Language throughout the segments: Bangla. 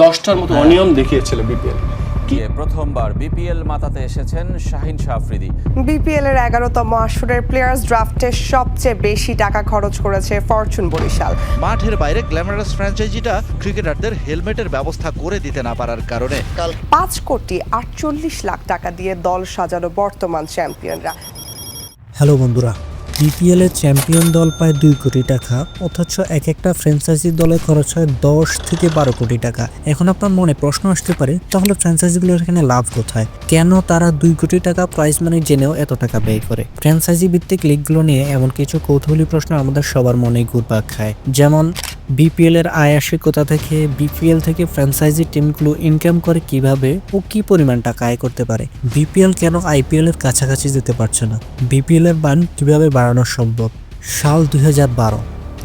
10টার মতো অনিয়ম দেখিয়েছিল বিপিএল। প্রথমবার বিপিএল মাতাতে এসেছেন শাহিন শাহ আফ্রিদি। বিপিএল এর 11তম আসরের প্লেয়ার্স ড্রাফটে সবচেয়ে বেশি টাকা খরচ করেছে ফরচুন বরিশাল। মাঠের বাইরে গ্ল্যামারাস ফ্র্যাঞ্চাইজিটা ক্রিকেটারদের হেলমেটের ব্যবস্থা করে দিতে না পারার কারণে 5,48,00,000 টাকা দিয়ে দল সাজানো বর্তমান চ্যাম্পিয়নরা। হ্যালো বন্ধুরা, বিপিএল এর চ্যাম্পিয়ন দল পায় 2 কোটি টাকা, অথচ এক একটা ফ্র্যাঞ্চাইজি দলে খরচ হয় 10 থেকে 12 কোটি টাকা। এখন আপনার মনে প্রশ্ন আসতে পারে, তাহলে ফ্র্যাঞ্চাইজিগুলোর এখানে লাভ কোথায়? কেন তারা 2 কোটি টাকা প্রাইজ মানি জেনেও এত টাকা ব্যয় করে? ফ্র্যাঞ্চাইজি ভিত্তিক লিগগুলো নিয়ে এমন কিছু কৌতূহলী প্রশ্ন আমাদের সবার মনে ঘুরপাক খায়। যেমন বিপিএল এর আয় আসে কোথা থেকে, বিপিএল থেকে ফ্র্যাঞ্চাইজি টিমগুলো ইনকাম করে কিভাবে ও কি পরিমাণ টাকা আয় করতে পারে, বিপিএল কেন আইপিএল এর কাছাকাছি যেতে পারছে না, বিপিএল এর মান কিভাবে বাড়ানো সম্ভব। সাল 2012,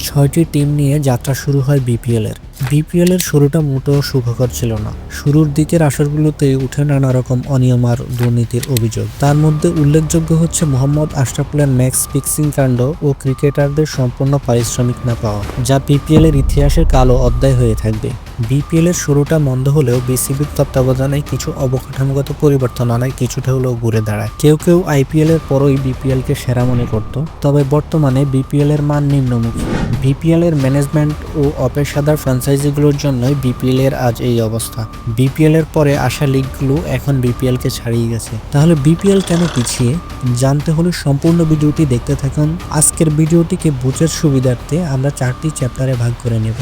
6টি টিম নিয়ে যাত্রা শুরু হয় বিপিএল এর। বিপিএল এর শুরুটা মোটেও সুখকর ছিল না। শুরুর দিকের আসরগুলোতে উঠে নানা রকম অনিয়ম আর দুর্নীতির অভিযোগ। তার মধ্যে উল্লেখযোগ্য হচ্ছে মোহাম্মদ আশরাফুলের ম্যাক্স ফিক্সিং কাণ্ড ও ক্রিকেটারদের সম্পূর্ণ পারিশ্রমিক না পাওয়া, যা বিপিএল এর ইতিহাসের কালো অধ্যায় হয়ে থাকবে। বিপিএল এর শুরুটা মন্দ হলেও বিসিবির তত্ত্বাবধানে কিছু অবকাঠামোগত পরিবর্তন আনায় কিছুটা হলেও ঘুরে দাঁড়ায়। কেউ কেউ আইপিএল এর পরই বিপিএল কে সেরা মনে করত, তবে বর্তমানে বিপিএল এর মান নিম্নমুখী। বিপিএল এর ম্যানেজমেন্ট ও অপেশাদার ফ্র্যাঞ্চাইজিগুলোর জন্যই বিপিএল এর আজ এই অবস্থা। বিপিএল এর পরে আসা লিগগুলো এখন বিপিএল কে ছাড়িয়ে গেছে। তাহলে বিপিএল কেন পিছিয়ে? জানতে হলে সম্পূর্ণ ভিডিওটি দেখতে থাকুন। আজকের ভিডিওটিকে বুঝের সুবিধার্থে আমরা 4টি চ্যাপ্টারে ভাগ করে নেব।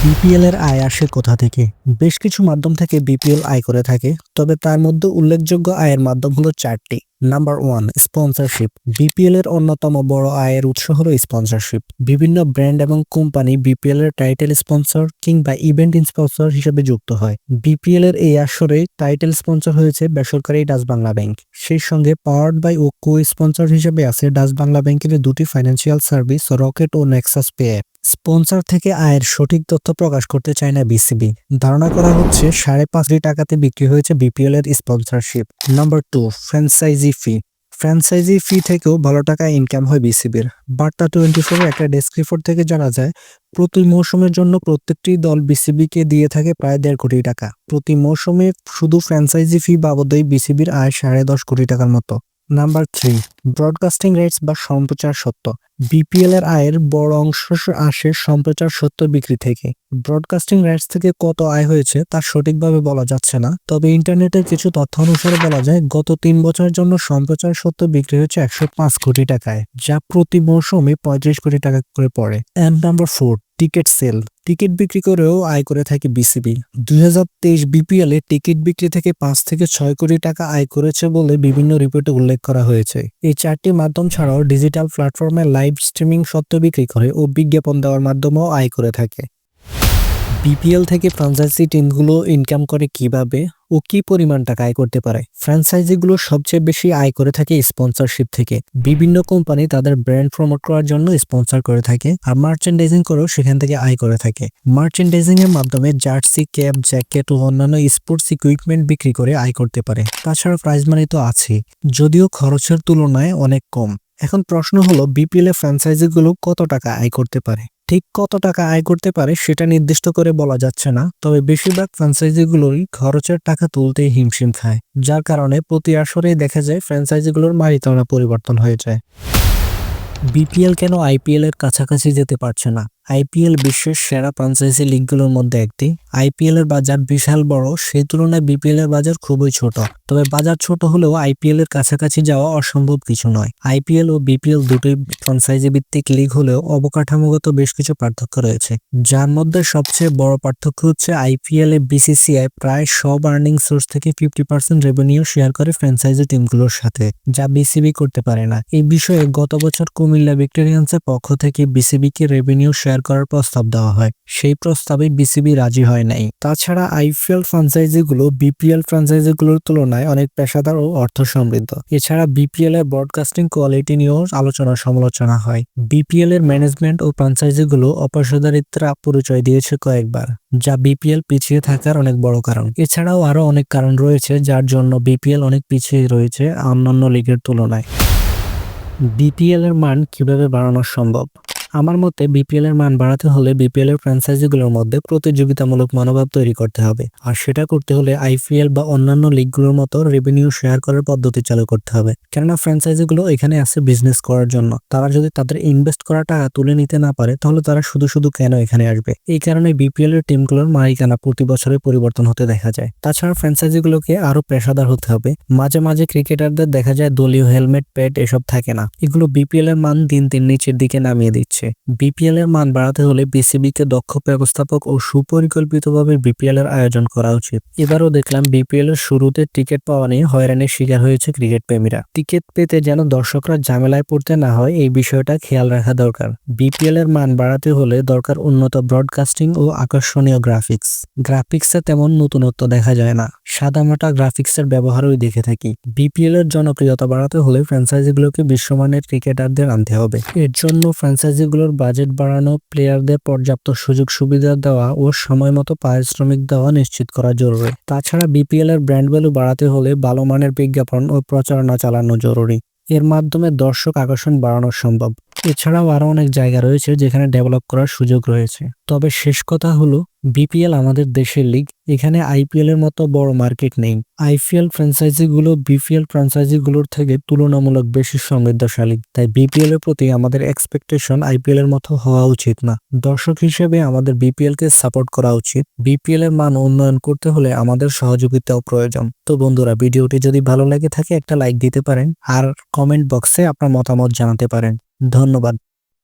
বিপিএল এর আয় আসে কোথা থেকে? বেশ কিছু মাধ্যম থেকে বিপিএল আয় করে থাকে, তবে তার মধ্যে উল্লেখযোগ্য আয়ের মাধ্যম হলো 4টি। Number 1, sponsorship. বিপিএল এর অন্যতম বড় আয়ের উৎস হলো স্পন্সরশিপ। বিভিন্ন ব্র্যান্ড এবং কোম্পানি বিপিএল এর টাইটেল স্পন্সর কিংবা ইভেন্ট স্পন্সর হিসেবে যুক্ত হয়। বিপিএল এর এই আসরে টাইটেল স্পন্সর হয়েছে বেসরকারি ডাচ বাংলা ব্যাংক। সেই সঙ্গে পাওয়ার্ড বাই ও কো স্পন্সর হিসেবে আছে ডাচ বাংলা ব্যাংকের 2টি ফাইন্যান্সিয়াল সার্ভিস, রকেট ও নেক্সাস পে অ্যাপ। স্পন্সর থেকে আয়ের সঠিক তথ্য প্রকাশ করতে চায় না বিসিবি। ধারণা করা হচ্ছে 5.5 কোটি টাকাতে বিক্রি হয়েছে বিপিএল এর স্পন্সরশিপ। নাম্বার 2, ফ্র্যাঞ্চাইজি ফি। ফ্র্যাঞ্চাইজি ফি থেকেও ভালো টাকা ইনকাম হয় বিসিবির। বার্তা 24 এর একটা ডেস্ক রিপোর্ট থেকে জানা যায়, প্রতি মৌসুমের জন্য প্রত্যেকটি দল বিসিবিকে দিয়ে থাকে প্রায় 1.5 কোটি টাকা। প্রতি মৌসুমে শুধু ফ্র্যাঞ্চাইজি ফি বাবদই বিসিবির আয় 10.5 কোটি টাকার মতো। নাম্বার 3, ব্রডকাস্টিং রাইটস বা সম্প্রচার সত্ত্ব। বিপিএল এর আয়ের বড় অংশ আসে সম্প্রচার সত্ত্ব বিক্রি থেকে। ব্রডকাস্টিং রাইটস থেকে কত আয় হয়েছে তা সঠিকভাবে বলা যাচ্ছে না, তবে ইন্টারনেটের কিছু তথ্য অনুসারে বলা যায় গত 3 বছরের জন্য সম্প্রচার সত্ত্ব বিক্রি হয়েছে 105 কোটি টাকায়, যা প্রতি মৌসুমে 35 কোটি টাকা করে পড়ে। And number 4, ticket sale. Ticket বিক্রি করেও আয় করে থাকে বিসিবি। 2023 বিপিএল এ টিকিট বিক্রি থেকে 5 থেকে 6 কোটি টাকা আয় করেছে বলে বিভিন্ন রিপোর্টে উল্লেখ করা হয়েছে। এই 4টি মাধ্যম ছাড়াও ডিজিটাল প্ল্যাটফর্মে লাইভ স্ট্রিমিং সত্ত্ব বিক্রি করে ও বিজ্ঞাপন দেওয়ার মাধ্যমেও আয় করে থাকে। বিপিএল থেকে ফ্র্যাঞ্চাইজি টিমগুলো ইনকাম করে কিভাবে ও কি পরিমাণ টাকা আয় করতে পারে? ফ্র্যাঞ্চাইজিগুলো সবচেয়ে বেশি আয় করে থাকে স্পন্সরশিপ থেকে। বিভিন্ন কোম্পানি তাদের ব্র্যান্ড প্রমোট করার জন্য স্পন্সর করে থাকে, আর মার্চেন্ডাইজিং করেও সেখান থেকে আয় করে থাকে। মার্চেন্ডাইজিং এর মাধ্যমে জার্সি, ক্যাপ, জ্যাকেট ও অন্যান্য স্পোর্টস ইকুইপমেন্ট বিক্রি করে আয় করতে পারে। তাছাড়া প্রাইজ মানি তো আছেই, যদিও খরচের তুলনায় অনেক কম। এখন প্রশ্ন হলো, বিপিএল এর ফ্র্যাঞ্চাইজিগুলো কত টাকা আয় করতে পারে? ঠিক কত টাকা আয় করতে পারে সেটা নির্দিষ্ট করে বলা যাচ্ছে না, তবে বেশিরভাগ ফ্র্যাঞ্চাইজিগুলোই খরচের টাকা তুলতে হিমশিম খায়, যার কারণে প্রতি আসরেই দেখা যায় ফ্র্যাঞ্চাইজিগুলোর মারিতানা পরিবর্তন হয়ে যায়। বিপিএল কেন আইপিএল এর কাছাকাছি যেতে পারছে না? আইপিএল বিশ্বের সেরা ফ্র্যাঞ্চাইজি লিগগুলোর মধ্যে একটি। আইপিএল এর বাজার বিশাল বড়, সেই তুলনায় বিপিএল এর বাজার খুবই ছোট। তবে বাজার ছোট হলেও আইপিএল এর কাছাকাছি যাওয়া অসম্ভব কিছু নয়। আইপিএল ও বিপিএল দুটোই ফ্র্যাঞ্চাইজি ভিত্তিক লিগ হলেও অবকাঠামোগত বেশ কিছু পার্থক্য রয়েছে, যার মধ্যে সবচেয়ে বড় পার্থক্য হচ্ছে আইপিএল এ বিসিসিআই প্রায় সব আর্নিং সোর্স থেকে 50% রেভিনিউ শেয়ার করে ফ্র্যাঞ্চাইজি টিমগুলোর সাথে, যা বিসিবি করতে পারে না। এই বিষয়ে গত বছর কুমিল্লা ভিক্টোরিয়ান্সের পক্ষ থেকে বিসিবিকে রেভিনিউ শেয়ার করার প্রস্তাব দেওয়া হয়, সেই প্রস্তাবে বিসিবি রাজি হয় নাই। তাছাড়া আইপিএল ফ্র্যাঞ্চাইজিগুলো বিপিএল ফ্র্যাঞ্চাইজিগুলোর তুলনায় অনেক পেশাদার ও অর্থ সমৃদ্ধ। এছাড়া বিপিএল এর ব্রডকাস্টিং কোয়ালিটি নিয়েও আলোচনা সমালোচনা হয়। বিপিএল এর ম্যানেজমেন্ট ও ফ্র্যাঞ্চাইজিগুলো অপেশাদারিত্বের পরিচয় দিয়েছে কয়েকবার, যা বিপিএল পিছিয়ে থাকার অনেক বড় কারণ। এছাড়াও আরো অনেক কারণ রয়েছে যার জন্য বিপিএল অনেক পিছিয়ে রয়েছে অন্যান্য লিগের তুলনায়। বিপিএল এর মান কিভাবে বাড়ানো সম্ভব? আমার মতে বিপিএল এর মান বাড়াতে হলে বিপিএল এর ফ্র্যাঞ্চাইজিগুলোর মধ্যে প্রতিযোগিতামূলক মনোভাব তৈরি করতে হবে, আর সেটা করতে হলে আইপিএল বা অন্যান্য লিগগুলোর মতো রেভিনিউ শেয়ার করার পদ্ধতি চালু করতে হবে। কেননা ফ্র্যাঞ্চাইজিগুলো এখানে আসে বিজনেস করার জন্য। তারা যদি তাদের ইনভেস্ট করা টাকা তুলে নিতে না পারে তাহলে তারা শুধু শুধু কেন এখানে আসবে? এই কারণে বিপিএল এর টিমগুলোর মালিকানা প্রতি বছরে পরিবর্তন হতে দেখা যায়। তাছাড়া ফ্র্যাঞ্চাইজিগুলোকে আরো পেশাদার হতে হবে। মাঝে মাঝে ক্রিকেটারদের দেখা যায় দলীয় হেলমেট, প্যাড এসব থাকে না। এগুলো বিপিএল এর মান দিন দিন নিচের দিকে নামিয়ে দিচ্ছে। বিপিএল এর মান বাড়াতে হলে বিসিবি কে দক্ষ ব্যবস্থাপক ও সুপরিকল্পিতভাবে বিপিএল এর আয়োজন করা উচিত। এবারও দেখলাম বিপিএল এর শুরুতে টিকিট পাওয়া নিয়ে হয়রানির শিকার হয়েছে ক্রিকেট প্রেমীরা। টিকিট পেতে যেন দর্শকরা ঝামেলায় পড়তে না হয় এই বিষয়টা খেয়াল রাখা দরকার। বিপিএল এর মান বাড়াতে হলে দরকার উন্নত ব্রডকাস্টিং ও আকর্ষণীয় গ্রাফিক্সে তেমন নতুনত্ব দেখা যায় না, সাদামাটা গ্রাফিক্সের ব্যবহারই দেখে থাকি। বিপিএল এর জনপ্রিয়তা বাড়াতে হলে ফ্র্যাঞ্চাইজিগুলোকে বিশ্বমানের ক্রিকেটারদের আনতে হবে। এর জন্য ফ্র্যাঞ্চাইজিগুলোর বাজেট বাড়ানো, প্লেয়ারদের পর্যাপ্ত সুযোগ সুবিধা দেওয়া ও সময় মতো পারিশ্রমিক দেওয়া নিশ্চিত করা জরুরি। তাছাড়া বিপিএল এর ব্র্যান্ড ভ্যালু বাড়াতে হলে ভালো মানের বিজ্ঞাপন ও প্রচারণা চালানো জরুরি। এর মাধ্যমে দর্শক আকর্ষণ বাড়ানো সম্ভব। এছাড়াও আরো অনেক জায়গা রয়েছে যেখানে ডেভেলপ করার সুযোগ রয়েছে। তবে শেষ কথা হলো বিপিএল আমাদের দেশের লিগ, এখানে আইপিএল এর মতো বড় মার্কেট নেই। আইপিএল ফ্র্যাঞ্চাইজিগুলো বিপিএল ফ্র্যাঞ্চাইজিগুলোর থেকে তুলনামূলক বেশি সমৃদ্ধশালী। তাই বিপিএল এর প্রতি আমাদের এক্সপেকটেশন আইপিএল এর মতো হওয়া উচিত না। দর্শক হিসেবে আমাদের বিপিএল কে সাপোর্ট করা উচিত। বিপিএল এর মান উন্নয়ন করতে হলে আমাদের সহযোগিতাও প্রয়োজন। তো বন্ধুরা, ভিডিওটি যদি ভালো লেগে থাকে একটা লাইক দিতে পারেন আর কমেন্ট বক্সে আপনার মতামত জানাতে পারেন। ধন্যবাদ।